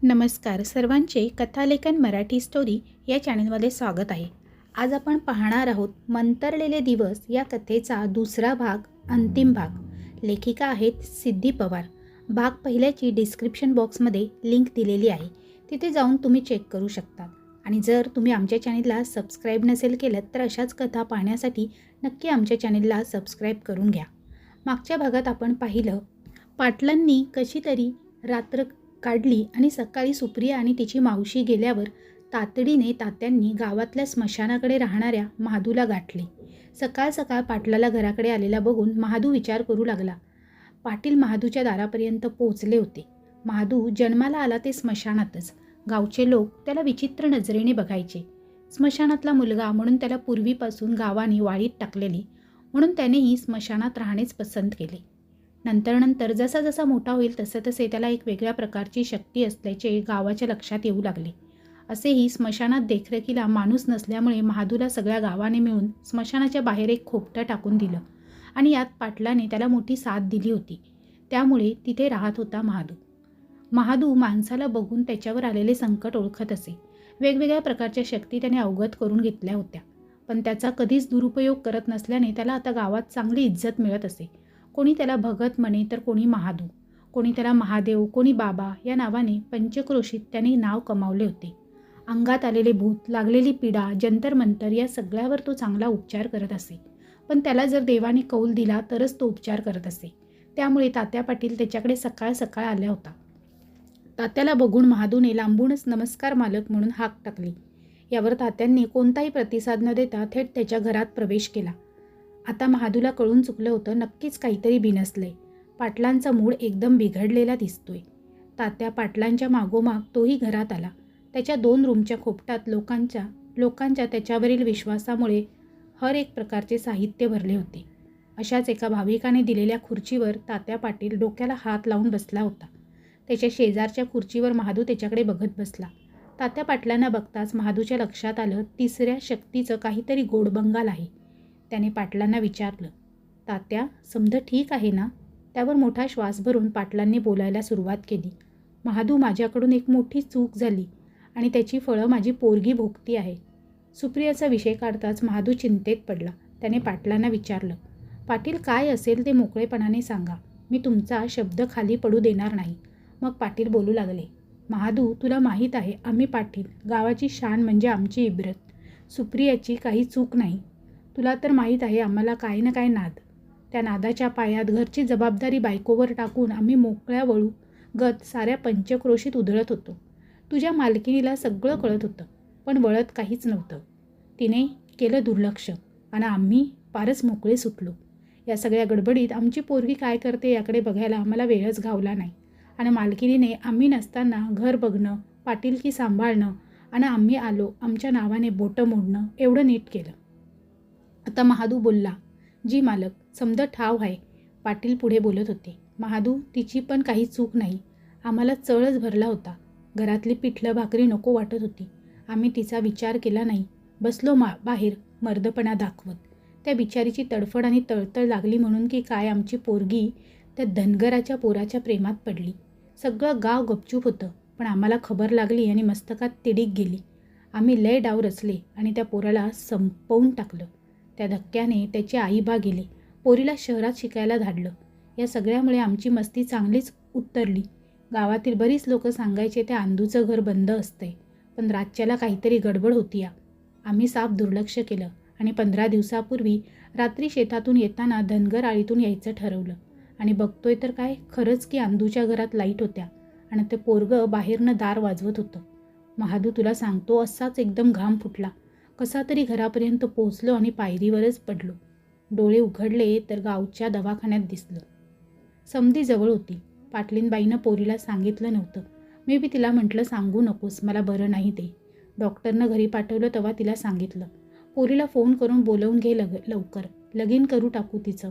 नमस्कार सर्वांचे कथालेखन मराठी स्टोरी या चॅनलमध्ये स्वागत आहे. आज आपण पाहणार आहोत मंतरलेले दिवस या कथेचा दुसरा भाग, अंतिम भाग. लेखिका आहेत सिद्धी पवार. भाग पहिल्याची डिस्क्रिप्शन बॉक्समध्ये लिंक दिलेली आहे, तिथे जाऊन तुम्ही चेक करू शकता. आणि जर तुम्ही आमच्या चॅनलला सबस्क्राईब नसेल केलं तर अशाच कथा पाहण्यासाठी नक्की आमच्या चॅनलला सबस्क्राईब करून घ्या. मागच्या भागात आपण पाहिलं, पाटलांनी कशी तरी रात्र काढली आणि सकाळी सुप्रिया आणि तिची मावशी गेल्यावर तातडीने तात्यांनी गावातल्या स्मशानाकडे राहणाऱ्या महादूला गाठले. सकाळ सकाळ पाटलाला घराकडे आलेला बघून महादू विचार करू लागला. पाटील महादूच्या दारापर्यंत पोहोचले होते. महादू जन्माला आला ते स्मशानातच. गावचे लोक त्याला विचित्र नजरेने बघायचे. स्मशानातला मुलगा म्हणून त्याला पूर्वीपासून गावाने वाळीत टाकलेली, म्हणून त्यानेही स्मशानात राहणेच पसंत केले. नंतर जसा जसा मोठा होईल तसे त्याला एक वेगळ्या प्रकारची शक्ती असल्याचे गावाच्या लक्षात येऊ लागले. असेही स्मशानात देखरेखीला माणूस नसल्यामुळे महादूला सगळ्या गावाने मिळून स्मशानाच्या बाहेर एक खोपटं टाकून दिलं आणि यात पाटलाने त्याला मोठी साथ दिली होती. त्यामुळे तिथे राहत होता महादू माणसाला बघून त्याच्यावर आलेले संकट ओळखत असे. वेगवेगळ्या प्रकारच्या शक्ती त्याने अवगत करून घेतल्या होत्या, पण त्याचा कधीच दुरुपयोग करत नसल्याने त्याला आता गावात चांगली इज्जत मिळत असे. कोणी त्याला भगत म्हणे तर कोणी महादू, कोणी त्याला महादेव, कोणी बाबा या नावाने पंचक्रोशीत त्याने नाव कमावले होते. अंगात आलेले भूत, लागलेली पीडा, जंतर मंतर या सगळ्यावर तो चांगला उपचार करत असे. पण त्याला जर देवाने कौल दिला तरच तो उपचार करत असे. त्यामुळे तात्या पाटील त्याच्याकडे सकाळ सकाळ आल्या होता. तात्याला बघून महादूने लांबूनच नमस्कार मालक म्हणून हाक टाकली. यावर तात्यांनी कोणताही प्रतिसाद न देता थेट त्याच्या घरात प्रवेश केला. आता महादूला कळून चुकलं होतं, नक्कीच काहीतरी बिनसलंय. पाटलांचा मूड एकदम बिघडलेला दिसतोय. तात्या पाटलांच्या मागोमाग तोही घरात आला. त्याच्या 2 रूमच्या खोपटात लोकांच्या त्याच्यावरील विश्वासामुळे हर एक प्रकारचे साहित्य भरले होते. अशाच एका भाविकाने दिलेल्या खुर्चीवर तात्या पाटील डोक्याला हात लावून बसला होता. त्याच्या शेजारच्या खुर्चीवर महादू त्याच्याकडे बघत बसला. तात्या पाटलांना बघताच महादूच्या लक्षात आलं, तिसऱ्या शक्तीचं काहीतरी गोडबंगाल आहे. त्याने पाटलांना विचारलं, तात्या समज ठीक आहे ना? त्यावर मोठा श्वास भरून पाटलांनी बोलायला सुरुवात केली. महादू, माझ्याकडून एक मोठी चूक झाली आणि त्याची फळं माझी पोरगी भोगती आहे. सुप्रियाचा विषय काढताच महादू चिंतेत पडला. त्याने पाटलांना विचारलं, पाटील काय असेल ते मोकळेपणाने सांगा, मी तुमचा शब्द खाली पडू देणार नाही. मग पाटील बोलू लागले, महादू तुला माहीत आहे आम्ही पाटील, गावाची शान म्हणजे आमची इब्रत. सुप्रियाची काही चूक नाही. तुला तर माहीत आहे आम्हाला काय ना काय नाद. त्या नादाच्या पायात घरची जबाबदारी बायकोवर टाकून आम्ही मोकळ्या वळूगत साऱ्या पंचक्रोशीत उधळत होतो. तुझ्या मालकिनीला सगळं कळत होतं, पण वळत काहीच नव्हतं. तिने केलं दुर्लक्ष आणि आम्ही फारच मोकळे सुटलो. या सगळ्या गडबडीत आमची पोरगी काय करते याकडे बघायला आम्हाला वेळच घावला नाही. आणि मालकिनीने आम्ही नसताना घर बघणं, पाटीलकी सांभाळणं आणि आम्ही आलो आमच्या नावाने बोटं मोडणं एवढं नीट केलं. आता महादू बोलला, जी मालक, समजा ठाव आहे. पाटील पुढे बोलत होते, महादू तिची पण काही चूक नाही. आम्हाला चळच भरला होता. घरातली पिठलं भाकरी नको वाटत होती. आम्ही तिचा विचार केला नाही. बसलो बाहेर मर्दपणा दाखवत. त्या बिचारीची तडफड आणि तळतळ लागली म्हणून की काय आमची पोरगी त्या धनगराच्या पोराच्या प्रेमात पडली. सगळं गाव गपचूप होतं, पण आम्हाला खबर लागली आणि मस्तकात तिडीक गेली. आम्ही लय डाव रचले आणि त्या पोराला संपवून टाकलं. त्या धक्क्याने त्याची आईबा गेली. पोरीला शहरात शिकायला धाडलं. या सगळ्यामुळे आमची मस्ती चांगलीच उतरली. गावातील बरीच लोक सांगायचे त्या अंदूचं घर बंद असतंय, पण रातच्याला काहीतरी गडबड होती. आम्ही साफ दुर्लक्ष केलं आणि 15 दिवसापूर्वी रात्री शेतातून येताना धनगर आळीतून यायचं ठरवलं. आणि बघतोय तर काय, खरंच की अंदूच्या घरात लाईट होत्या आणि ते पोरगं बाहेरनं दार वाजवत होतं. महादू तुला सांगतो, असाच एकदम घाम फुटला. कसा तरी घरापर्यंत पोचलो आणि पायरीवरच पडलो. डोळे उघडले तर गावच्या दवाखान्यात दिसलं. समधी जवळ होती. पाटलीनबाईनं पोरीला सांगितलं नव्हतं. मी बी तिला म्हटलं सांगू नकोस, मला बरं नाही ते. डॉक्टरनं घरी पाठवलं तेव्हा तिला सांगितलं, पोरीला फोन करून बोलवून घे लवकर, लगीन करू टाकू तिचं.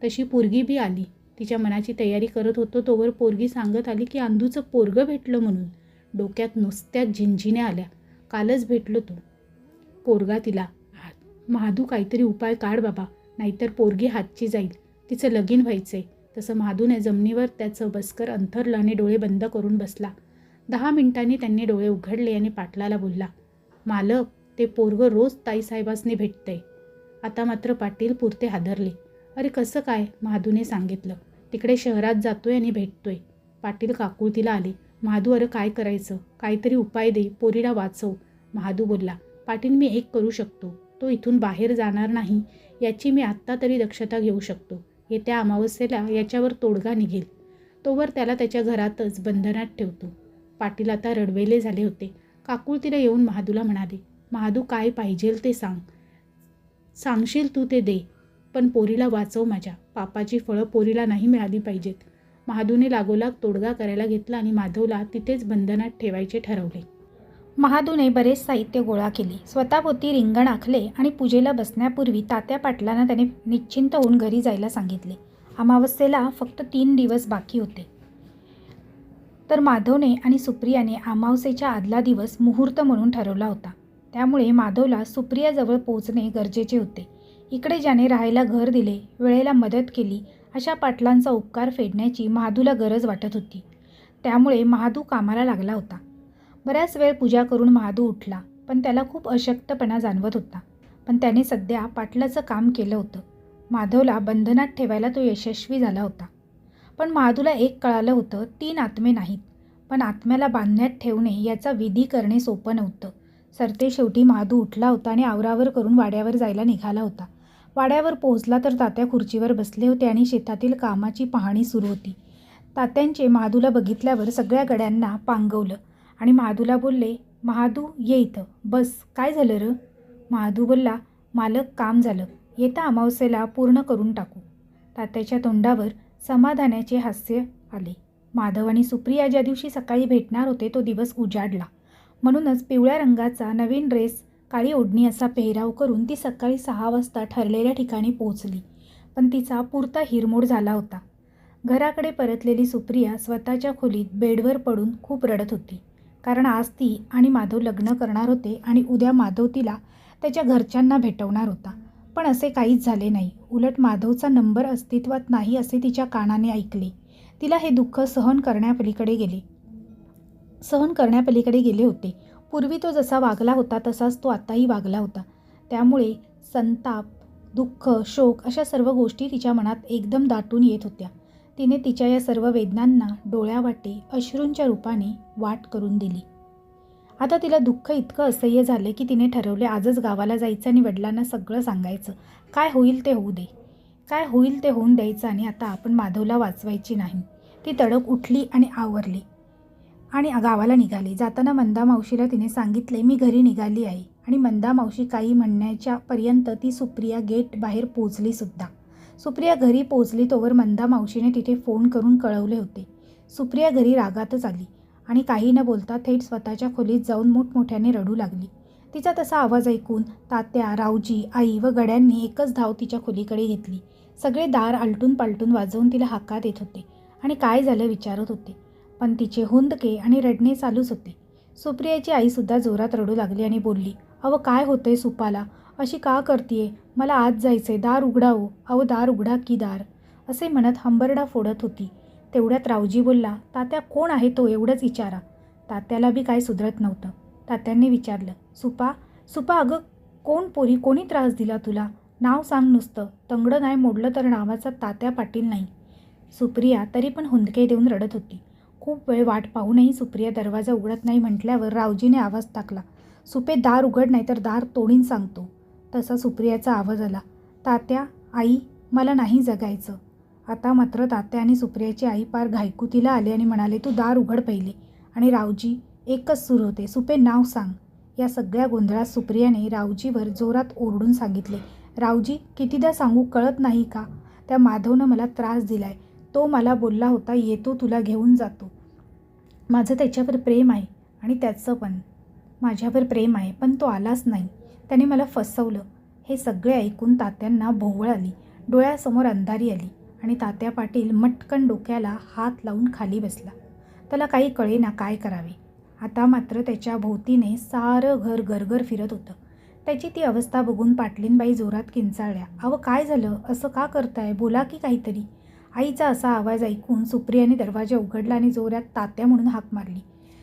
तशी पोरगी बी आली. तिच्या मनाची तयारी करत होतो तोवर पोरगी सांगत आली की अंदूचं पोरगं भेटलं म्हणून. डोक्यात नुसत्याच झिंझिण्या आल्या. कालच भेटलो तो पोरगा तिला. महादू काहीतरी उपाय काढ बाबा, नाहीतर पोरगी हातची जाईल. तिचं लगीन व्हायचंय. तसं महादूने जमिनीवर त्याचं बसकर अंथरलं आणि डोळे बंद करून बसला. 10 मिनिटांनी त्यांनी डोळे उघडले आणि पाटलाला बोलला, मालक, ते पोरगं रोज ताईसाहेबांनी भेटतंय. आता मात्र पाटील पुरते हादरले. अरे कसं काय? महादूने सांगितलं. तिकडे शहरात जातोय आणि भेटतोय. पाटील काकुळतीला आले. महादू, अरे काय करायचं? काहीतरी उपाय दे, पोरीला वाचव. महादू बोलला, पाटील मी एक करू शकतो. तो इथून बाहेर जाणार नाही याची मी आत्ता तरी दक्षता घेऊ शकतो. येत्या अमावस्येला याच्यावर तोडगा निघेल. तोवर त्याला त्याच्या घरातच बंधनात ठेवतो. पाटील आता रडवेले झाले होते. काकुळतीला येऊन महादूला म्हणाले, महादू काय पाहिजेल ते सांग. सांगशील तू ते दे, पण पोरीला वाचव. माझ्या पापाची फळं पोरीला नाही मिळाली पाहिजेत. महादूने लागोलाग तोडगा करायला घेतला आणि माधवला तिथेच बंधनात ठेवायचे ठरवले. महादूने बरेच साहित्य गोळा केले. स्वतःभोवती रिंगण आखले आणि पूजेला बसण्यापूर्वी तात्या पाटलांना त्याने निश्चिंत होऊन घरी जायला सांगितले. अमावस्येला फक्त 3 दिवस बाकी होते. तर माधवने आणि सुप्रियाने अमावस्येच्या आदला दिवस मुहूर्त म्हणून ठरवला होता. त्यामुळे माधवला सुप्रियाजवळ पोहोचणे गरजेचे होते. इकडे ज्याने राहायला घर दिले, वेळेला मदत केली, अशा पाटलांचा उपकार फेडण्याची महादूला गरज वाटत होती. त्यामुळे महादू कामाला लागला होता. बऱ्याच वेळ पूजा करून महादू उठला, पण त्याला खूप अशक्तपणा जाणवत होता. पण त्याने सध्या पाटलाचं काम केलं होतं. माधवला बंधनात ठेवायला तो यशस्वी झाला होता. पण महादूला एक कळालं होतं, 3 आत्मे नाहीत, पण आत्म्याला बांधण्यात ठेवणे याचा विधी करणे सोपं नव्हतं. सरते शेवटी महादू उठला होता आणि आवरावर करून वाड्यावर जायला निघाला होता. वाड्यावर पोहोचला तर तात्या खुर्चीवर बसले होते आणि शेतातील कामाची पाहणी सुरू होती. तात्यांचे महादूला बघितल्यावर सगळ्या गड्यांना पांगवलं आणि महादूला बोलले, महादू ये इथं बस. काय झालं र? महादू बोलला, मालक काम झालं, येत्या अमावस्येला पूर्ण करून टाकू. तात्याच्या तोंडावर समाधानाचे हास्य आले. माधव आणि सुप्रिया ज्या दिवशी सकाळी भेटणार होते तो दिवस उजाडला. म्हणूनच पिवळ्या रंगाचा नवीन ड्रेस, काळी ओढणी असा पेहराव करून ती सकाळी 6 वाजता ठरलेल्या ठिकाणी पोहोचली. पण तिचा पुरता हिरमोड झाला होता. घराकडे परतलेली सुप्रिया स्वतःच्या खोलीत बेडवर पडून खूप रडत होती. कारण आज ती आणि माधव लग्न करणार होते आणि उद्या माधव तिला त्याच्या घरच्यांना भेटवणार होता. पण असे काहीच झाले नाही. उलट माधवचा नंबर अस्तित्वात नाही असे तिच्या कानाने ऐकले. तिला हे दुःख सहन करण्यापलीकडे गेले होते. पूर्वी तो जसा वागला होता तसाच तो आताही वागला होता. त्यामुळे संताप, दुःख, शोक अशा सर्व गोष्टी तिच्या मनात एकदम दाटून येत होत्या. तिने तिच्या या सर्व वेदनांना डोळ्यावाटे अश्रूंच्या रूपाने वाट करून दिली. आता तिला दुःख इतकं असह्य झालं की तिने ठरवले आजच गावाला जायचं आणि वडिलांना सगळं सांगायचं. काय होईल ते होऊ दे, काय होईल ते होऊन द्यायचं आणि आता आपण माधवला वाचवायची नाही. ती तडक उठली आणि आवरली आणि गावाला निघाली. जाताना मंदा मावशीला तिने सांगितले, मी घरी निघाली आहे. आणि मंदा मावशी काही म्हणण्याच्या पर्यंत ती सुप्रिया गेट बाहेर पोचली सुद्धा. सुप्रिया घरी पोचली तोवर मंदा मावशीने तिथे फोन करून कळवले होते. सुप्रिया घरी रागातच आली आणि काही न बोलता थेट स्वतःच्या खोलीत जाऊन मोठमोठ्याने रडू लागली. तिचा तसा आवाज ऐकून तात्या, रावजी, आई व गड्यांनी एकच धाव तिच्या खोलीकडे घेतली. सगळे दार आलटून पालटून वाजवून तिला हाका देत होते आणि काय झालं विचारत होते. पण तिचे हुंदके आणि रडणे चालूच होते. सुप्रियाची आईसुद्धा जोरात रडू लागली आणि बोलली, अव काय होतंय सुपाला, अशी का करतीये? मला आत जायचंय, दार उघडा हो, अव दार उघडा की दार, असे म्हणत हंबरडा फोडत होती. तेवढ्यात रावजी बोलला, तात्या कोण आहे तो, एवढंच विचारा. तात्याला बी काय सुधरत नव्हतं. तात्यांनी विचारलं, सुपा अगं कोण पोरी, कोणी त्रास दिला तुला? नाव सांग नुसतं, तंगडं नाही मोडलं तर नावाचा तात्या पाटील नाही. सुप्रिया तरी पण हुंदके देऊन रडत होती. खूप वेळ वाट पाहूनही सुप्रिया दरवाजा उघडत नाही म्हटल्यावर रावजीने आवाज टाकला, सुपे दार उघड नाही तर दार तोडीन सांगतो. तसा सुप्रियाचा आवाज आला, तात्या, आई, मला नाही जगायचं. आता मात्र तात्या आणि सुप्रियाची आई पार घायकुतीला आले आणि म्हणाले, तू दार उघड पहिले. आणि रावजी एकच सूर होते, सुपे नाव सांग. या सगळ्या गोंधळात सुप्रियाने रावजीवर जोरात ओरडून सांगितले, रावजी कितीदा सांगू, कळत नाही का? त्या माधवनं मला त्रास दिलाय. तो मला बोलला होता, येतो तुला घेऊन जातो. माझं त्याच्यावर प्रेम आहे आणि त्याचं पण माझ्यावर प्रेम आहे, पण तो आलाच नाही. त्याने मला फसवलं. हे सगळे ऐकून तात्यांना भोवळ आली, डोळ्यासमोर अंधारी आली आणि तात्या पाटील मटकन डोक्याला हात लावून खाली बसला. त्याला काही कळेना काय करावे. आता मात्र त्याच्या भोवतीने सारं घर गरगर फिरत होतं. त्याची ती अवस्था बघून पाटलीनबाई जोरात किंचाळल्या, अव काय झालं, असं का करताय, बोला की काहीतरी. आईचा असा आवाज ऐकून सुप्रियाने दरवाजा उघडला आणि जोरात तात्या म्हणून हाक मारली.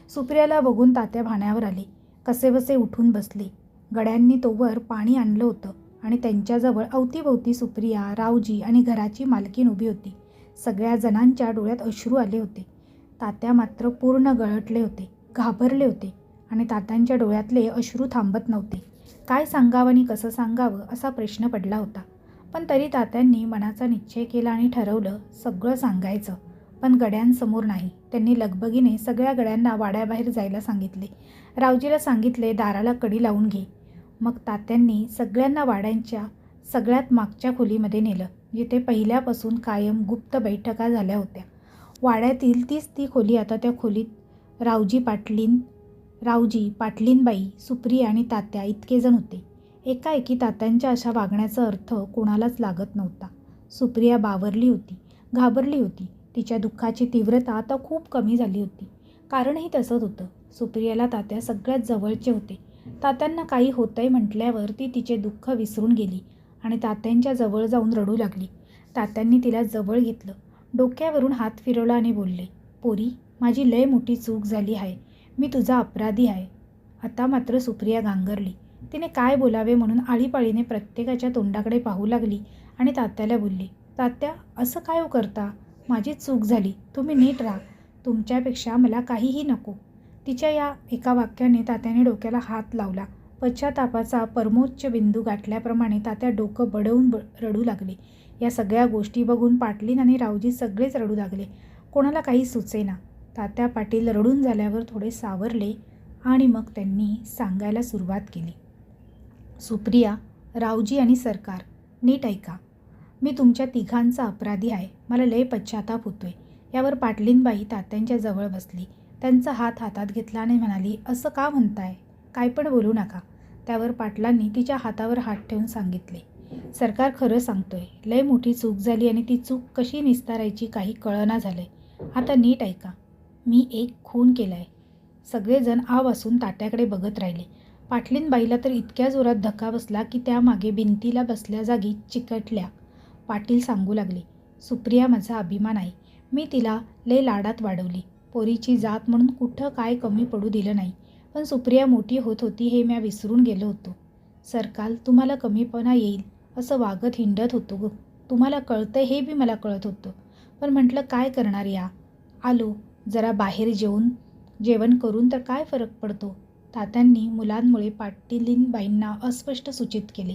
सुप्रियाला बघून तात्या भाण्यावर आले. कसेबसे उठून बसले. गड्यांनी तोवर पाणी आणलं होतं आणि त्यांच्याजवळ अवतीभोवती सुप्रिया, रावजी आणि घराची मालकीण उभी होती. सगळ्या जणांच्या डोळ्यात अश्रू आले होते. तात्या मात्र पूर्ण गळटले होते, घाबरले होते आणि तात्यांच्या डोळ्यातले अश्रू थांबत नव्हते. काय सांगावं आणि कसं सांगावं असा प्रश्न पडला होता. पण तरी तात्यांनी मनाचा निश्चय केला आणि ठरवलं सगळं सांगायचं, पण गड्यांसमोर नाही. त्यांनी लगबगीने सगळ्या गड्यांना वाड्याबाहेर जायला सांगितले. रावजीला सांगितले दाराला कडी लावून घे. मग तात्यांनी सगळ्यांना वाड्यांच्या सगळ्यात मागच्या खोलीमध्ये नेलं, जिथे पहिल्यापासून कायम गुप्त बैठका झाल्या होत्या. वाड्यातील तीच ती खोली. आता त्या खोलीत रावजी, पाटलीनबाई, सुप्रिया आणि तात्या इतके जण होते. एकाएकी तात्यांच्या अशा वागण्याचा अर्थ कोणालाच लागत नव्हता. सुप्रिया बावरली होती, घाबरली होती. तिच्या दुःखाची तीव्रता आता खूप कमी झाली होती. कारणही तसंच होतं. सुप्रियाला तात्या सगळ्यात जवळचे होते. तात्यांना काही होतंय म्हटल्यावर ती तिचे दुःख विसरून गेली आणि तात्यांच्या जवळ जाऊन रडू लागली. तात्यांनी तिला जवळ घेतलं, डोक्यावरून हात फिरवला आणि बोलले, पोरी, माझी लय मोठी चूक झाली आहे. मी तुझा अपराधी आहे. आता मात्र सुप्रिया गांगरली. तिने काय बोलावे म्हणून आळीपाळीने प्रत्येकाच्या तोंडाकडे पाहू लागली आणि तात्याला बोलली, तात्या, असं काय करता? माझीच चूक झाली. तुम्ही नीट राहा. तुमच्यापेक्षा मला काहीही नको. तिच्या या एका वाक्याने तात्याने डोक्याला हात लावला. पश्चातापाचा परमोच्च बिंदू गाठल्याप्रमाणे तात्या डोकं बडवून रडू लागले. या सगळ्या गोष्टी बघून पाटलीन आणि रावजी सगळेच रडू लागले. कोणाला काही सुचेना. तात्या पाटील रडून झाल्यावर थोडे सावरले आणि मग त्यांनी सांगायला सुरुवात केली. सुप्रिया, रावजी आणि सरकार, नीट ऐका. मी तुमच्या तिघांचा अपराधी आहे. मला लय पश्चाताप होतोय. यावर पाटलीनबाई तात्यांच्या जवळ बसली. त्यांचा हात हातात घेतला आणि म्हणाली, असं का म्हणताय? काय पण बोलू नका. त्यावर पाटलांनी तिच्या हातावर हात ठेवून सांगितले, सरकार खरं सांगतोय. लय मोठी चूक झाली आणि ती चूक कशी निस्तारायची काही कळना झालंय. आता नीट ऐका. मी एक खून केलाय. सगळेजण आवासून तात्याकडे बघत राहिले. पाटलीनबाईला तर इतक्या जोरात धक्का बसला की त्यामागे भिंतीला बसल्या जागी चिकटल्या. पाटील सांगू लागले, सुप्रिया माझा अभिमान आहे. मी तिला लय लाडात वाढवली. पोरीची जात म्हणून कुठं काय कमी पडू दिलं नाही. पण सुप्रिया मोठी होत होती हे मी विसरून गेलो होतो. सरकार, तुम्हाला कमीपणा येईल असं वागत हिंडत होतो ग. तुम्हाला कळतंय हे बी मला कळत होतं. पण म्हटलं काय करणार, या आलो. जरा बाहेर जेवण करून तर काय फरक पडतो. तात्यांनी मुलांमुळे पाटलीनबाईंना अस्पष्ट सूचित केले.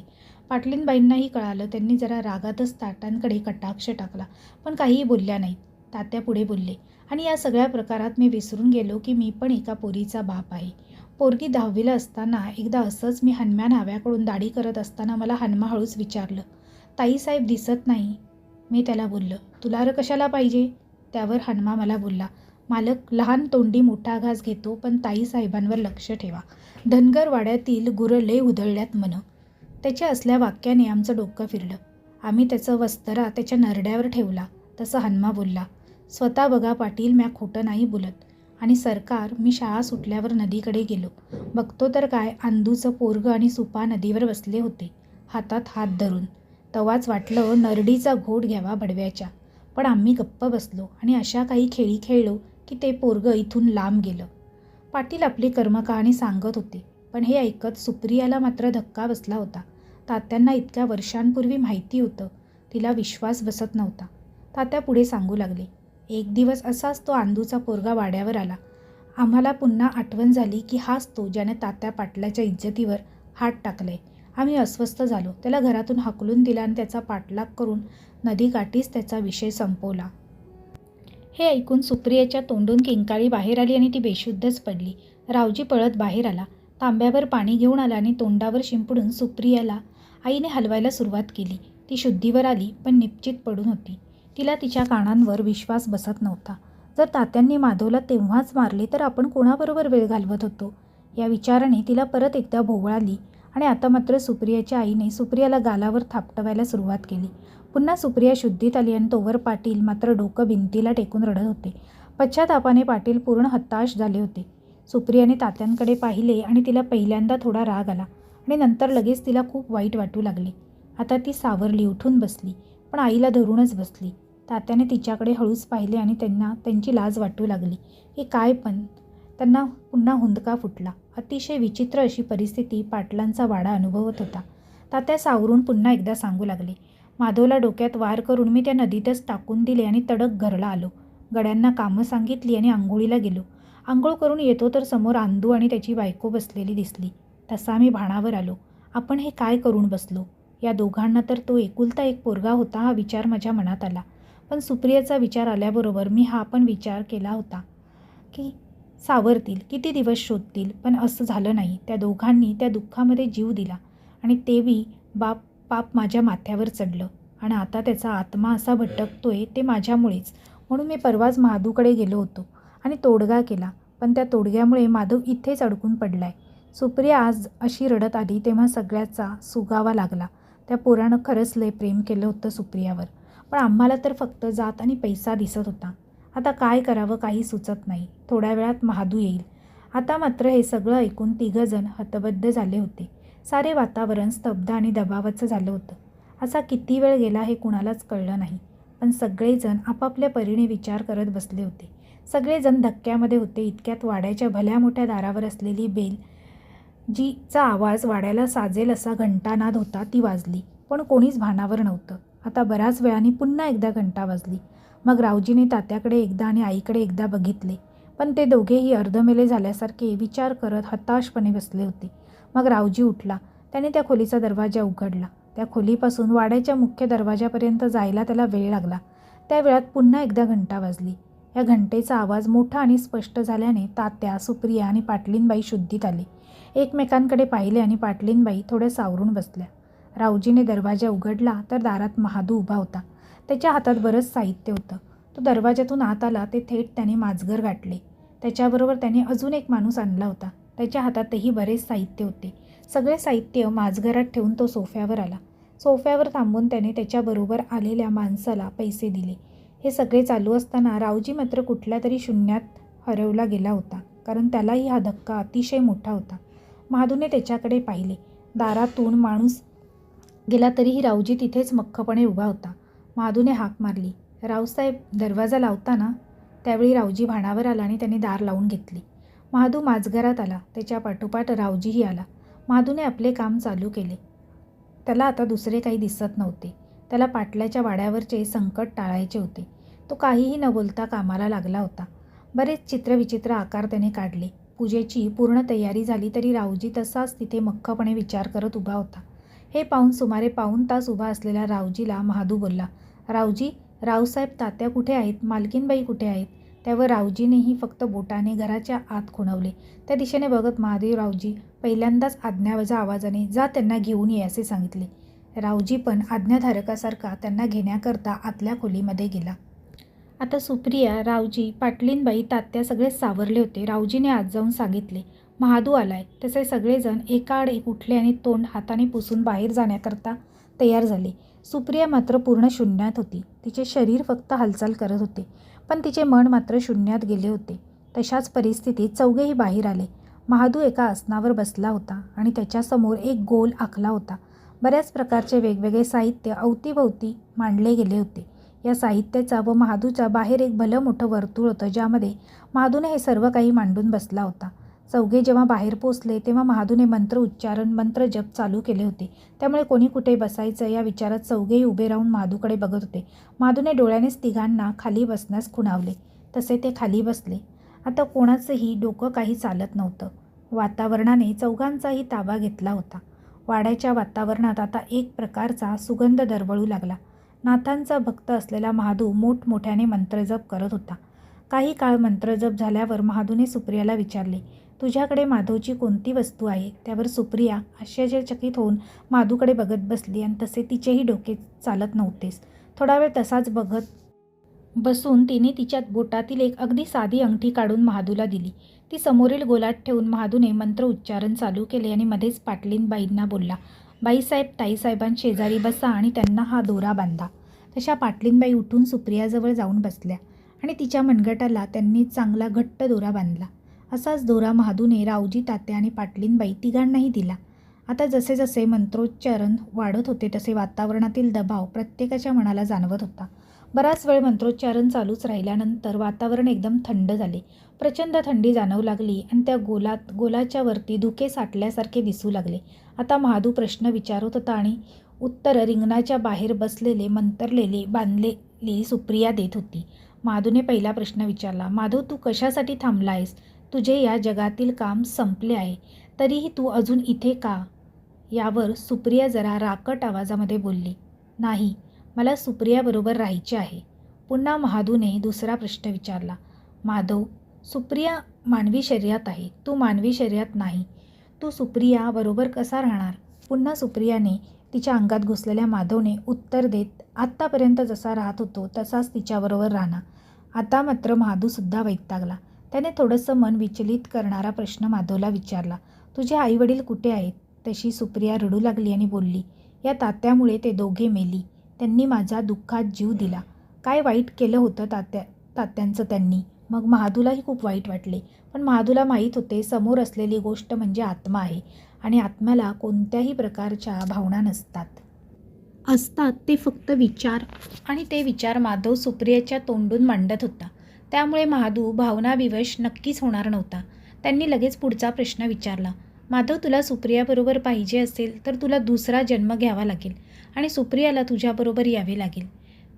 पाटलीनबाईंनाही कळालं. त्यांनी जरा रागातच तात्यांकडे कटाक्ष टाकला, पण काहीही बोलल्या नाहीत. तात्या पुढे बोलले, आणि या सगळ्या प्रकारात मी विसरून गेलो की मी पण एका पोरीचा बाप आहे. पोरगी 10वीला असताना एकदा असंच मी हनुमा नाव्याकडून दाढी करत असताना मला हनुमा हळूच विचारलं, ताईसाहेब दिसत नाही. मी त्याला बोललं, तुला कशाला पाहिजे? त्यावर हनुमा मला बोलला, मालक, लहान तोंडी मोठा घास घेतो, पण ताईसाहेबांवर लक्ष ठेवा. धनगर वाड्यातील गुरं लय उधळल्यात म्हण. त्याच्या असल्या वाक्याने आमचं डोकं फिरलं. आम्ही त्याचं वस्तरा त्याच्या नरड्यावर ठेवला. तसं हनुमा बोलला, स्वतः बघा पाटील, म्या खोटं नाही बोलत. आणि सरकार, मी शाळा सुटल्यावर नदीकडे गेलो. बघतो तर काय, आंदूचं पोरगं आणि सुपा नदीवर बसले होते, हातात हात धरून. तवाच वाटलं नरडीचा घोट घ्यावा भडव्याच्या. पण आम्ही गप्प बसलो आणि अशा काही खेळी खेळलो की ते पोरगं इथून लांब गेलं. पाटील आपली कर्मकहाणी सांगत होते, पण हे ऐकत सुप्रियाला मात्र धक्का बसला होता. तात्यांना इतक्या वर्षांपूर्वी माहिती होतं. तिला विश्वास बसत नव्हता. तात्या पुढे सांगू लागले, एक दिवस असाच तो आंदूचा पोरगा वाड्यावर आला. आम्हाला पुन्हा आठवण झाली की हाच तो ज्याने तात्या पाटलाच्या इज्जतीवर हात टाकले. आम्ही अस्वस्थ झालो. त्याला घरातून हाकलून दिला आणि त्याचा पाठलाग करून नदीकाठीच त्याचा विषय संपवला. हे ऐकून सुप्रियाच्या तोंडून किंकाळी बाहेर आली आणि ती बेशुद्धच पडली. रावजी पळत बाहेर आला, तांब्यावर पाणी घेऊन आला आणि तोंडावर शिंपडून सुप्रियाला आईने हलवायला सुरुवात केली. ती शुद्धीवर आली, पण निपचित पडून होती. तिला तिच्या कानांवर विश्वास बसत नव्हता. जर तात्यांनी माधवला तेव्हाच मारले तर आपण कोणाबरोबर वेळ घालवत होतो, या विचाराने तिला परत एकदा भोवळ आली. आणि आता मात्र सुप्रियाच्या आईने सुप्रियाला गालावर थापटवायला सुरुवात केली. पुन्हा सुप्रिया शुद्धीत आली आणि तोवर पाटील मात्र डोकं भिंतीला टेकून रडत होते. पश्चातापाने पाटील पूर्ण हताश झाले होते. सुप्रियाने तात्यांकडे पाहिले आणि तिला पहिल्यांदा थोडा राग आला आणि नंतर लगेच तिला खूप वाईट वाटू लागले. आता ती सावरली, उठून बसली, पण आईला धरूनच बसली. तात्याने तिच्याकडे हळूच पाहिले आणि त्यांना त्यांची लाज वाटू लागली की काय पण त्यांना पुन्हा हुंदका फुटला. अतिशय विचित्र अशी परिस्थिती पाटलांचा वाडा अनुभवत होता. तात्या सावरून पुन्हा एकदा सांगू लागले. माधवला डोक्यात वार करून मी त्या नदीतच टाकून दिले आणि तडक घरला आलो. गड्यांना कामं सांगितली आणि आंघोळीला गेलो. आंघोळ करून येतो तर समोर आंदू आणि त्याची बायको बसलेली दिसली. तसा मी भानावर आलो. आपण हे काय करून बसलो? या दोघांना तर तो एकुलता एक पोरगा होता हा विचार माझ्या मनात आला. पण सुप्रियाचा विचार आल्याबरोबर मी हा पण विचार केला होता की सावरतील, किती दिवस शोधतील, पण असं झालं नाही. त्या दोघांनी त्या दुःखामध्ये जीव दिला आणि तेही पाप माझ्या माथ्यावर चढलं आणि आता त्याचा आत्मा असा भटकतोय ते माझ्यामुळेच. म्हणून मी परवाच माधवकडे गेलो होतो आणि तोडगा केला, पण त्या तोडग्यामुळे माधव इथेच अडकून पडलाय. सुप्रिया आज अशी रडत आली तेव्हा सगळ्याचा सुगावा लागला. त्या पोरानं खरंच लय प्रेम केलं होतं सुप्रियावर, पण आम्हाला तर फक्त जात आणि पैसा दिसत होता. आता काय करावं काही सुचत नाही. थोड्या वेळात महादू येईल. आता मात्र हे सगळं ऐकून तिघंजण हतबद्ध झाले होते. सारे वातावरण स्तब्ध आणि दबावाचं झालं होतं. असा किती वेळ गेला हे कुणालाच कळलं नाही, पण सगळेजण आपापल्या परीने विचार करत बसले होते. सगळेजण धक्क्यामध्ये होते. इतक्यात वाड्याच्या भल्या मोठ्या दारावर असलेली बेल, जीचा आवाज वाड्याला साजेल असा घंटानाद होता, ती वाजली. पण कोणीच भानावर नव्हतं. आता बऱ्याच वेळाने पुन्हा एकदा घंटा वाजली. मग रावजीने तात्याकडे एकदा आणि आईकडे एकदा बघितले, पण ते दोघेही अर्धमेले झाल्यासारखे विचार करत हताशपणे बसले होते. मग रावजी उठला. त्याने त्या खोलीचा दरवाजा उघडला. त्या खोलीपासून वाड्याच्या मुख्य दरवाजापर्यंत जायला त्याला वेळ लागला. त्या वेळात पुन्हा एकदा घंटा वाजली. या घंटेचा आवाज मोठा आणि स्पष्ट झाल्याने तात्या, सुप्रिया आणि पाटलीनबाई शुद्धीत आले. एकमेकांकडे पाहिले आणि पाटलीनबाई थोड्या सावरून बसल्या. रावजीने दरवाजा उघडला तर दारात महादू उभा होता. त्याच्या हातात बरंच साहित्य होतं. तो दरवाजातून आत आला ते थेट त्याने माजगर गाठले. त्याच्याबरोबर त्याने अजून एक माणूस आणला होता. त्याच्या हातातही बरेच साहित्य होते. सगळे साहित्य माजघरात ठेवून तो सोफ्यावर आला. सोफ्यावर थांबून त्याने त्याच्याबरोबर आलेल्या माणसाला पैसे दिले. हे सगळे चालू असताना रावजी मात्र कुठल्या तरी शून्यात हरवला गेला होता, कारण त्यालाही हा धक्का अतिशय मोठा होता. महादूने त्याच्याकडे पाहिले. दारातून माणूस गेला तरीही रावजी तिथेच मख्खपणे उभा होता. महादूने हाक मारली, रावसाहेब दरवाजा लावता. त्यावेळी रावजी भानावर आला आणि त्याने दार लावून घेतले. महादू माजघरात आला. त्याच्या पाठोपाठ रावजीही आला. महादूने आपले काम चालू केले. त्याला आता दुसरे काही दिसत नव्हते. त्याला पाटलाच्या वाड्यावरचे संकट टाळायचे होते. तो काहीही न बोलता कामाला लागला होता. बरेच चित्रविचित्र आकार त्याने काढले. पूजेची पूर्ण तयारी झाली तरी रावजी तसाच तिथे मख्खपणे विचार करत उभा होता. हे पाहून सुमारे पाऊण तास उभा असलेल्या रावजीला महादू बोलला, रावजी, रावसाहेब तात्या कुठे आहेत? मालकीनबाई कुठे आहेत? त्यावर रावजीनेही फक्त बोटाने घराच्या आत खुणवले. त्या दिशेने बघत महादेवरावजी पहिल्यांदाच आज्ञावजा आवाजाने जा त्यांना घेऊन ये असे सांगितले. रावजी पण आज्ञाधारकासारखा त्यांना घेण्याकरता आतल्या खोलीमध्ये गेला. आता सुप्रिया, रावजी, पाटलीनबाई, तात्या सगळे सावरले होते. रावजीने आत जाऊन सांगितले, महादू आलाय. तसे सगळेजण एकाआड एक उठले आणि तोंड हाताने पुसून बाहेर जाण्याकरता तयार झाले. सुप्रिया मात्र पूर्ण शून्यात होती. तिचे शरीर फक्त हालचाल करत होते, पण तिचे मन मात्र शून्यात गेले होते. तशाच परिस्थितीत चौघेही बाहेर आले. महादू एका आसनावर बसला होता आणि त्याच्यासमोर एक गोल आखला होता. बऱ्याच प्रकारचे वेगवेगळे साहित्य अवतीभवती मांडले गेले होते. या साहित्याचा व महादूच्या बाहेर एक भलं मोठं वर्तुळ होतं, ज्यामध्ये महादूने हे सर्व काही मांडून बसला होता. चौघे जेव्हा बाहेर पोचले तेव्हा महादूने मंत्र उच्चारण, मंत्र जप चालू केले होते. त्यामुळे कोणी कुठे बसायचं या विचारात चौघेही उभे राहून महादूकडे बघत होते. महादूने डोळ्यानेच तिघांना खाली बसण्यास खुणावले. तसे ते खाली बसले. आता कोणाचंही डोकं काही चालत नव्हतं. वातावरणाने चौघांचाही ताबा घेतला होता. वाड्याच्या वातावरणात आता एक प्रकारचा सुगंध दरवळू लागला. नाथांचा भक्त असलेला महादू मोठमोठ्याने मंत्रजप करत होता. काही काळ मंत्रजप झाल्यावर महादूने सुप्रियाला विचारले, तुझ्याकडे माधवची कोणती वस्तू आहे? त्यावर सुप्रिया आश्चर्यचकित होऊन माधूकडे बघत बसली आणि तसे तिचेही डोके चालत नव्हतेच. थोडा वेळ तसाच बघत बसून तिने तिच्या बोटातील एक अगदी साधी अंगठी काढून महादूला दिली. ती समोरील गोलात ठेवून महादूने मंत्र उच्चारण चालू केले आणि मध्येच पाटलीनबाईंना बोलला, बाईसाहेब, ताईसाहेबां शेजारी बसा आणि त्यांना हा दोरा बांधा. तशा पाटलीनबाई उठून सुप्रियाजवळ जाऊन बसल्या आणि तिच्या मनगटाला त्यांनी चांगला घट्ट दोरा बांधला. असाच दोरा महादूने रावजी, तात्या आणि पाटलीनबाई तिघांनाही दिला. आता जसे जसे मंत्रोच्चारण वाढत होते तसे वातावरणातील दबाव प्रत्येकाच्या मनाला जाणवत होता. बराच वेळ मंत्रोच्चारण चालूच राहिल्यानंतर वातावरण एकदम थंड झाले. प्रचंड थंडी जाणवू लागली आणि त्या गोलाच्या वरती धुके साठल्यासारखे दिसू लागले. आता महादू प्रश्न विचारत होता आणि उत्तर रिंगणाच्या बाहेर बसलेले मंतरलेले बांधलेली सुप्रिया देत होती. महादूने पहिला प्रश्न विचारला, माधव, तू कशासाठी थांबला आहेस? तुझे या जगातील काम संपले आहे, तरीही तू अजून इथे का? यावर सुप्रिया जरा राकट आवाजामध्ये बोलली, नाही, मला सुप्रियाबरोबर राहायचे आहे. पुन्हा महादूने दुसरा प्रश्न विचारला, माधव, सुप्रिया मानवी शरीरात आहे, तू मानवी शरीरात नाही. तू सुप्रिया बरोबर कसा राहणार? पुन्हा सुप्रियाने तिच्या अंगात घुसलेल्या माधवने उत्तर देत, आत्तापर्यंत जसा राहत होतो तसाच तिच्याबरोबर राहणार. आता मात्र महादूसुद्धा वैतागला. त्याने थोडंसं मन विचलित करणारा प्रश्न माधवला विचारला, तुझे आईवडील कुठे आहेत? तशी सुप्रिया रडू लागली आणि बोलली, या तात्यामुळे ते दोघे मेली. त्यांनी माझ्या दुःखात जीव दिला. काय वाईट केलं होतं तात्यांचं त्यांनी? मग महादूलाही खूप वाईट वाटले. पण महादूला माहीत होते समोर असलेली गोष्ट म्हणजे आत्मा आहे आणि आत्म्याला कोणत्याही प्रकारच्या भावना असतात ते फक्त विचार, आणि ते विचार माधव सुप्रियाच्या तोंडून मांडत होता. त्यामुळे महादू भावनाविवश नक्कीच होणार नव्हता. त्यांनी लगेच पुढचा प्रश्न विचारला, माधव, तुला सुप्रियाबरोबर पाहिजे असेल तर तुला दुसरा जन्म घ्यावा लागेल आणि सुप्रियाला तुझ्याबरोबर यावे लागेल.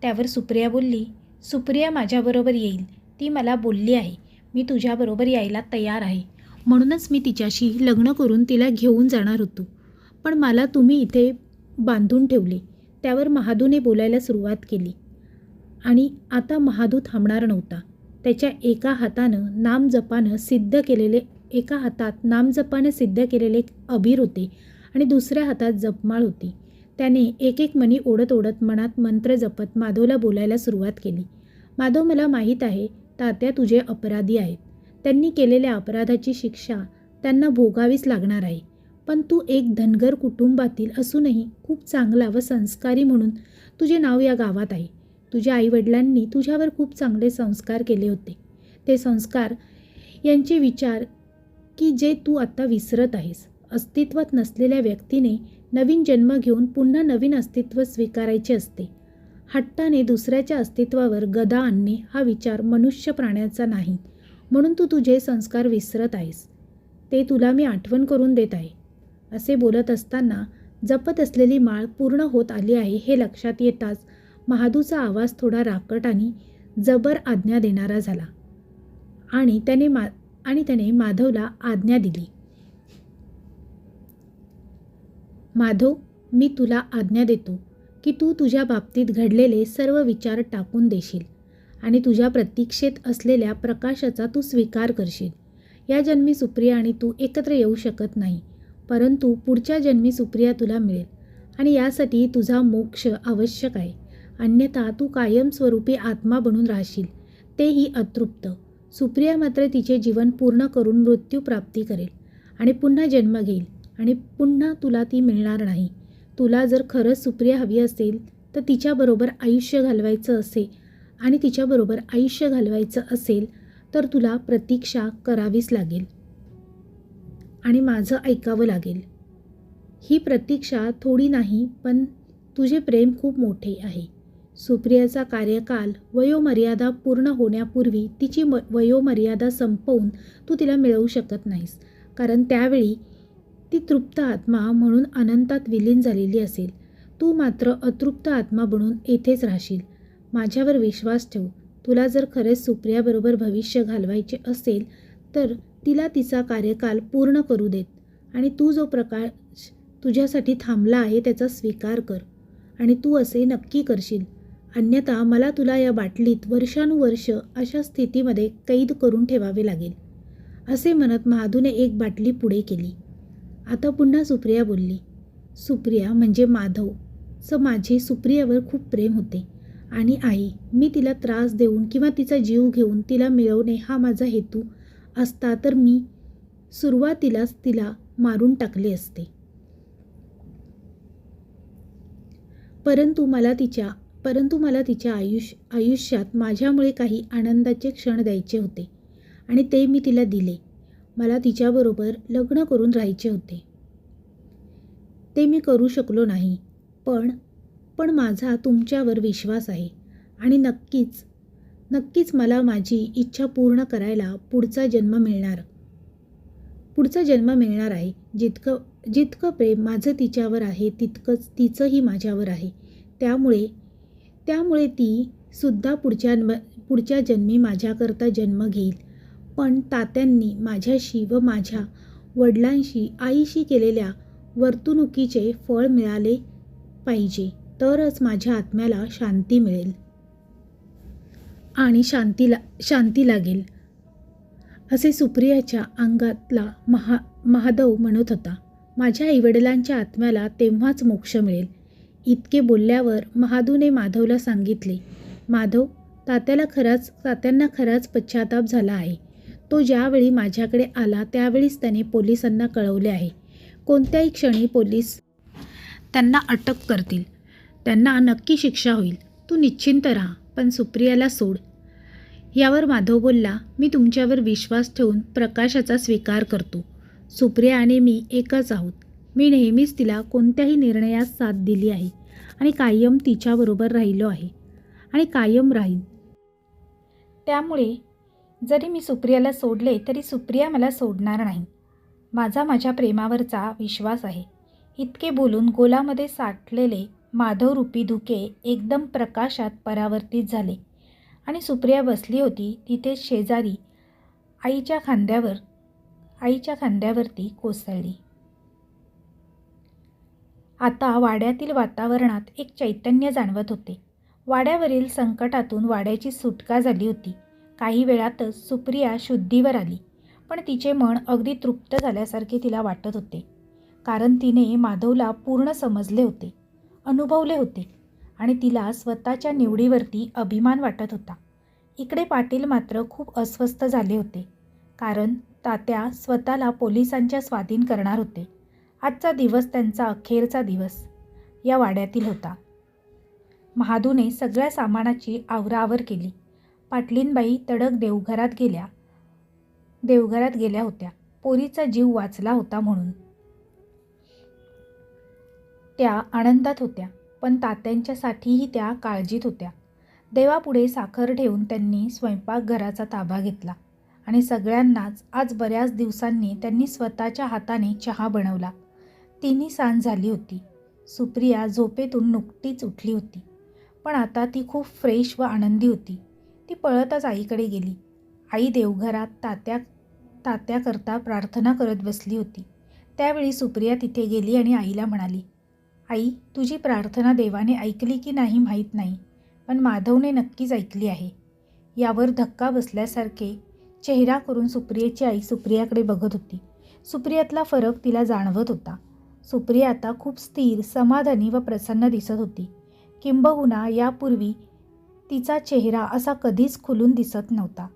त्यावर सुप्रिया बोलली, सुप्रिया माझ्याबरोबर येईल. ती मला बोलली आहे, मी तुझ्याबरोबर यायला तयार आहे. म्हणूनच मी तिच्याशी लग्न करून तिला घेऊन जाणार होतो. पण मला तुम्ही इथे बांधून ठेवले. त्यावर महादूने बोलायला सुरुवात केली आणि आता महादू थांबणार नव्हता. त्याच्या एका हातात नामजपाने सिद्ध केलेले अबीर होते आणि दुसऱ्या हातात जपमाळ होती. त्याने एक एक मणी ओढत ओढत मनात मंत्र जपत माधवला बोलायला सुरुवात केली. माधव, मला माहीत आहे तात्या तुझे अपराधी आहेत. त्यांनी केलेल्या अपराधाची शिक्षा त्यांना भोगावीच लागणार आहे. पण तू एक धनगर कुटुंबातील असूनही खूप चांगला व संस्कारी म्हणून तुझे नाव या गावात आहे. तुझ्या आईवडिलांनी तुझ्यावर खूप चांगले संस्कार केले होते. ते संस्कार यांचे विचार की जे तू आता विसरत आहेस. अस्तित्वात नसलेल्या व्यक्तीने नवीन जन्म घेऊन पुन्हा नवीन अस्तित्व स्वीकारायचे असते. हट्टाने दुसऱ्याच्या अस्तित्वावर गदा आणणे हा विचार मनुष्य प्राण्याचा नाही. म्हणून तू तुझे संस्कार विसरत आहेस. ते तुला मी आठवण करून देत आहे. असे बोलत असताना जपत असलेली माळ पूर्ण होत आली आहे हे लक्षात येताच महादूचा आवाज थोडा राकट आणि जबर आज्ञा देणारा झाला आणि त्याने माधवला आज्ञा दिली, माधव, मी तुला आज्ञा देतो की तू तुझ्या बाबतीत घडलेले सर्व विचार टाकून देशील आणि तुझ्या प्रतीक्षेत असलेल्या प्रकाशाचा तू स्वीकार करशील. या जन्मी सुप्रिया आणि तू एकत्र येऊ शकत नाही, परंतु पुढच्या जन्मी सुप्रिया तुला मिळेल आणि यासाठी तुझा मोक्ष आवश्यक आहे. अन्यथा तू कायमस्वरूपी आत्मा बनून राहशील, तेही अतृप्त. सुप्रिया मात्र तिचे जीवन पूर्ण करून मृत्यू प्राप्ती करेल आणि पुन्हा जन्म घेईल आणि पुन्हा तुला ती मिळणार नाही. तुला जर खरंच सुप्रिया हवी असेल तर तिच्याबरोबर आयुष्य घालवायचं असेल तर तुला प्रतीक्षा करावीच लागेल आणि माझं ऐकावं लागेल. ही प्रतीक्षा थोडी नाही, पण तुझे प्रेम खूप मोठे आहे. सुप्रियाचा कार्यकाल वयोमर्यादा पूर्ण होण्यापूर्वी तिची वयोमर्यादा संपवून तू तिला मिळवू शकत नाहीस, कारण त्यावेळी ती तृप्त आत्मा म्हणून अनंतात विलीन झालेली असेल. तू मात्र अतृप्त आत्मा बनून येथेच राहशील. माझ्यावर विश्वास ठेव. तुला जर खरेच सुप्रियाबरोबर भविष्य घालवायचे असेल तर तिला तिचा कार्यकाल पूर्ण करू देत आणि तू जो प्रकाश तुझ्यासाठी थांबला आहे त्याचा स्वीकार कर आणि तू असे नक्की करशील. अन्यथा मला तुला या बाटलीत वर्षानुवर्ष अशा स्थितीमध्ये कैद करून ठेवावे लागेल. असे म्हणत महादूने एक बाटली पुढे केली. आता पुन्हा सुप्रिया बोलली, सुप्रिया म्हणजे माधव माझे सुप्रियावर खूप प्रेम होते आणि आई, मी तिला त्रास देऊन किंवा तिचा जीव घेऊन तिला मिळवणे हा माझा हेतू असता तर मी सुरुवातीलाच तिला मारून टाकले असते. परंतु मला तिच्या आयुष्यात माझ्यामुळे काही आनंदाचे क्षण द्यायचे होते आणि ते मी तिला दिले. मला तिच्याबरोबर लग्न करून राहायचे होते. ते मी करू शकलो नाही. पण माझा तुमच्यावर विश्वास आहे आणि नक्कीच मला माझी इच्छा पूर्ण करायला पुढचा जन्म मिळणार आहे. जितकं प्रेम माझं तिच्यावर आहे तितकंच तिचंही माझ्यावर आहे. त्यामुळे ती सुद्धा पुढच्या जन्मी माझ्याकरता जन्म घेईल. पण तात्यांनी माझ्याशी व माझ्या वडिलांशी आईशी केलेल्या वर्तणुकीचे फळ मिळाले पाहिजे, तरच माझ्या आत्म्याला शांती मिळेल आणि शांती लागेल, असे सुप्रियाच्या अंगातला महादेव म्हणत होता. माझ्या आईवडिलांच्या आत्म्याला तेव्हाच मोक्ष मिळेल. इतके बोलल्यावर महादूने माधवला सांगितले, माधव, तात्यांना खराच पश्चाताप झाला आहे. तो ज्यावेळी माझ्याकडे आला त्यावेळीच त्याने पोलिसांना कळवले आहे. कोणत्याही क्षणी पोलीस त्यांना अटक करतील. त्यांना नक्की शिक्षा होईल. तू निश्चिंत राहा, पण सुप्रियाला सोड. यावर माधव बोलला, मी तुमच्यावर विश्वास ठेवून प्रकाशाचा स्वीकार करतो. सुप्रिया आणि मी एकच आहोत. मी नेहमीच तिला कोणत्याही निर्णयास साथ दिली आहे आणि कायम तिच्याबरोबर राहिलो आहे आणि कायम राहीन. त्यामुळे जरी मी सुप्रियाला सोडले तरी सुप्रिया मला सोडणार नाही. माझ्या प्रेमावरचा विश्वास आहे. इतके बोलून गोलामध्ये साठलेले माधवरूपी धुके एकदम प्रकाशात परावर्तित झाले आणि सुप्रिया बसली होती तिथे शेजारी आईच्या खांद्यावरती कोसळली. आता वाड्यातील वातावरणात एक चैतन्य जाणवत होते. वाड्यावरील संकटातून वाड्याची सुटका झाली होती. काही वेळातच सुप्रिया शुद्धीवर आली, पण तिचे मन अगदी तृप्त झाल्यासारखे तिला वाटत होते. कारण तिने माधवला पूर्ण समजले होते, अनुभवले होते आणि तिला स्वतःच्या निवडीवरती अभिमान वाटत होता. इकडे पाटील मात्र खूप अस्वस्थ झाले होते, कारण तात्या स्वतःला पोलिसांच्या स्वाधीन करणार होते. आजचा दिवस त्यांचा अखेरचा दिवस या वाड्यातील होता. महादूने सगळ्या सामानाची आवराआवर केली. पाटलीनबाई तडक देवघरात गेल्या होत्या. पोरीचा जीव वाचला होता म्हणून त्या आनंदात होत्या, पण तात्यांच्यासाठीही त्या काळजीत होत्या. देवापुढे साखर ठेवून त्यांनी स्वयंपाकघराचा ताबा घेतला आणि सगळ्यांनाच आज बऱ्याच दिवसांनी त्यांनी स्वतःच्या हाताने चहा बनवला. तिन्ही सांज झाली होती. सुप्रिया झोपेतून नुकतीच उठली होती, पण आता ती खूप फ्रेश व आनंदी होती. ती पळतच आईकडे गेली. आई देवघरात तात्याकरता प्रार्थना करत बसली होती. त्यावेळी सुप्रिया तिथे गेली आणि आईला म्हणाली, आई, तुझी प्रार्थना देवाने ऐकली की नाही माहीत नाही, पण माधवने नक्कीच ऐकली आहे. यावर धक्का बसल्यासारखे चेहरा करून सुप्रियाची आई सुप्रियाकडे बघत होती. सुप्रियातला फरक तिला जाणवत होता. सुप्रिया आता खूप स्थिर, समाधानी व प्रसन्न दिसत होती. किंबहुना यापूर्वी तिचा चेहरा असा कधीच खुलून दिसत नव्हता.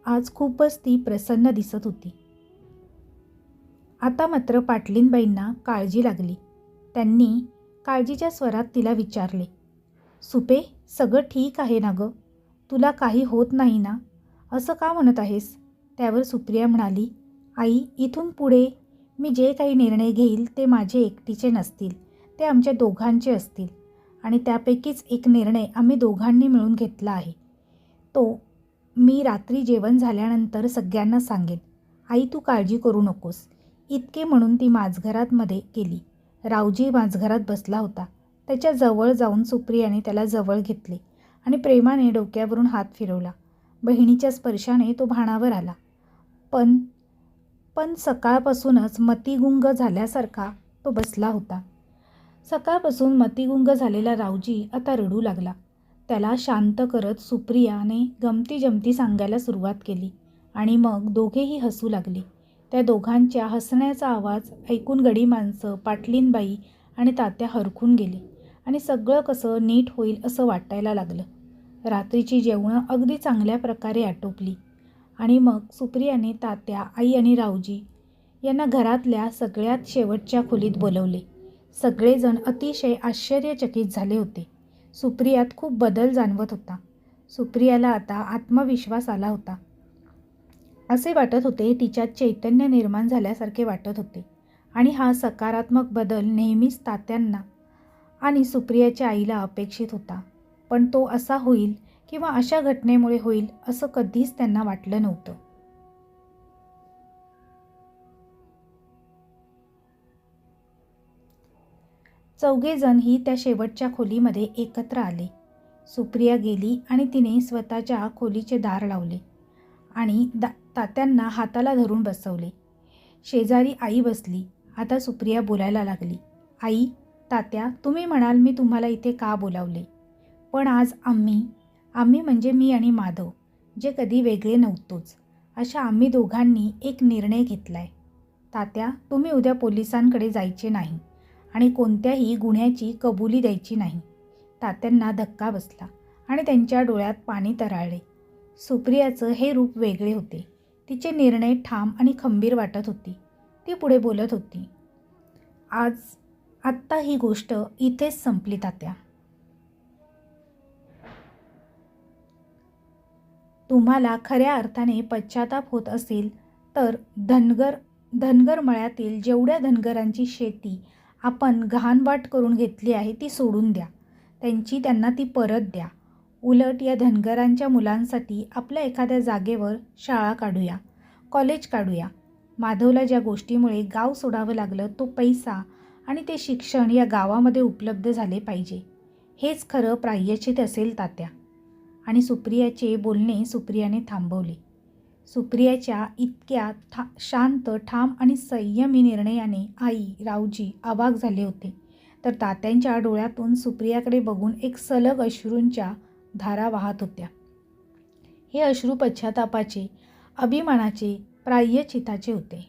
आज खूपच ती प्रसन्न दिसत होती. आता मात्र पाटलीनबाईंना काळजी लागली. त्यांनी काळजीच्या स्वरात तिला विचारले, सुपे, सगळं ठीक आहे ना गं? तुला काही होत नाही ना? असं का म्हणत आहेस? त्यावर सुप्रिया म्हणाली, आई, इथून पुढे मी जे काही निर्णय घेईल ते माझे एकटीचे नसतील, ते आमच्या दोघांचे असतील आणि त्यापैकीच एक निर्णय आम्ही दोघांनी मिळून घेतला आहे. तो मी रात्री जेवण झाल्यानंतर सगळ्यांना सांगेन. आई, तू काळजी करू नकोस. इतके म्हणून ती माझघरामध्ये गेली. रावजी माझघरात बसला होता. त्याच्या जवळ जाऊन सुप्रियाने त्याला जवळ घेतले आणि प्रेमाने डोक्यावरून हात फिरवला. बहिणीच्या स्पर्शाने तो भानावर आला. पण सकाळपासूनच मतिगुंग झाल्यासारखा तो बसला होता. सकाळपासून मतिगुंग झालेला रावजी आता रडू लागला. त्याला शांत करत सुप्रियाने गमती सांगायला सुरुवात केली आणि मग दोघेही हसू लागले. त्या दोघांच्या हसण्याचा आवाज ऐकून गडी माणसं, पाटलीनबाई आणि तात्या हरखून गेले आणि सगळं कसं नीट होईल असं वाटायला लागलं. रात्रीची जेवणं अगदी चांगल्या प्रकारे आटोपली आणि मग सुप्रियाने तात्या, आई आणि रावजी यांना घरातल्या सगळ्यात शेवटच्या खोलीत बोलवले. सगळेजण अतिशय आश्चर्यचकित झाले होते. सुप्रियात खूप बदल जाणवत होता. सुप्रियाला आता आत्मविश्वास आला होता. असे वाटत होते तिच्यात चैतन्य निर्माण झाल्यासारखे वाटत होते आणि हा सकारात्मक बदल नेहमीच तात्यांना आणि सुप्रियाच्या आईला अपेक्षित होता. पण तो असा होईल किंवा अशा घटनेमुळे होईल असं कधीच त्यांना वाटलं नव्हतं. चौघेजणही त्या शेवटच्या खोलीमध्ये एकत्र आले. सुप्रिया गेली आणि तिने स्वतःच्या खोलीचे दार लावले आणि तात्यांना हाताला धरून बसवले. शेजारी आई बसली. आता सुप्रिया बोलायला लागली. आई, तात्या, तुम्ही म्हणाल मी तुम्हाला इथे का बोलावले, पण आज आम्ही म्हणजे मी आणि माधव, जे कधी वेगळे नव्हतोच, अशा आम्ही दोघांनी एक निर्णय घेतला आहे. तात्या, तुम्ही उद्या पोलिसांकडे जायचे नाही आणि कोणत्याही गुन्ह्याची कबुली द्यायची नाही. तात्यांना धक्का बसला आणि त्यांच्या डोळ्यात पाणी तरळले. सुप्रियाचं हे रूप वेगळे होते. तिचे निर्णय ठाम आणि खंबीर वाटत होती. ती पुढे बोलत होती. आत्ता ही गोष्ट इथेच संपली तात्या. तुम्हाला खऱ्या अर्थाने पश्चाताप होत असेल तर धनगर मळ्यातील जेवढ्या धनगरांची शेती आपण गहाणवाट करून घेतली आहे ती सोडून द्या. त्यांना ती परत द्या. उलट या धनगरांच्या मुलांसाठी आपल्या एखाद्या जागेवर शाळा काढूया, कॉलेज काढूया. माधवला ज्या गोष्टीमुळे गाव सोडावं लागलं तो पैसा आणि ते शिक्षण या गावामध्ये उपलब्ध झाले पाहिजे. हेच खरं प्रायश्चित असेल तात्या. आणि सुप्रियाचे बोलणे सुप्रियाने थांबवले. सुप्रियाच्या इतक्या शांत, ठाम आणि संयमी निर्णयाने आई, रावजी अवाक झाले होते. तर तात्यांच्या डोळ्यातून सुप्रियाकडे बघून एक सलग अश्रूंच्या धारा वाहत होत्या. हे अश्रू पश्चातापाचे, अभिमानाचे, प्रायश्चिताचे होते.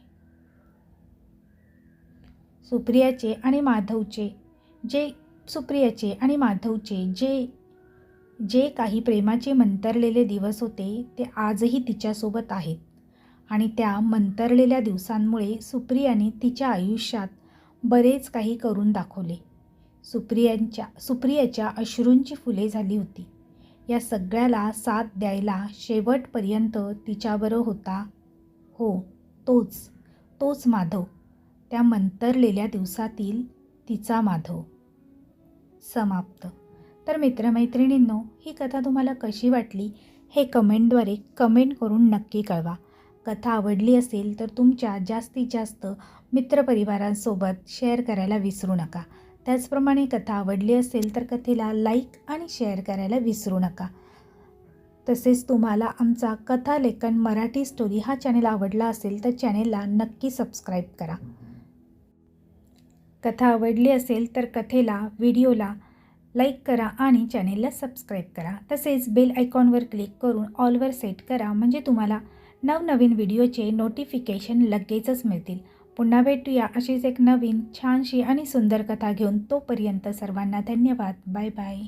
सुप्रियाचे आणि माधवचे जे काही प्रेमाचे मंतरलेले दिवस होते ते आजही तिच्यासोबत आहेत. आणि त्या मंतरलेल्या दिवसांमुळे सुप्रियाने तिच्या आयुष्यात बरेच काही करून दाखवले. सुप्रियाच्या अश्रूंची फुले झाली होती. या सगळ्याला साथ द्यायला शेवटपर्यंत तिच्याबरोबर होता. हो, तोच माधव. त्या मंतरलेल्या दिवसातील तिचा माधव. समाप्त. तर मित्रमैत्रिणींनो, ही कथा तुम्हाला कशी वाटली हे कमेंटद्वारे कमेंट करून नक्की कळवा. कथा आवडली असेल तर तुमच्या जास्तीत जास्त मित्रपरिवारांसोबत शेअर करायला विसरू नका. त्याचप्रमाणे कथा आवडली असेल तर कथेला लाईक आणि शेअर करायला विसरू नका. तसेच तुम्हाला आमचा कथालेखन मराठी स्टोरी हा चॅनल आवडला असेल तर चॅनेलला नक्की सबस्क्राईब करा. कथा आवडली असेल तर कथेला, व्हिडिओला लाईक करा आणि चॅनेलला सबस्क्राईब करा. तसेच बेल आयकॉनवर क्लिक करून ऑलवर सेट करा, म्हणजे तुम्हाला नवनवीन व्हिडिओचे नोटिफिकेशन लगेचच मिळतील. पुन्हा भेटूया अशीच एक नवीन छानशी आणि सुंदर कथा घेऊन. तोपर्यंत सर्वांना धन्यवाद. Bye bye.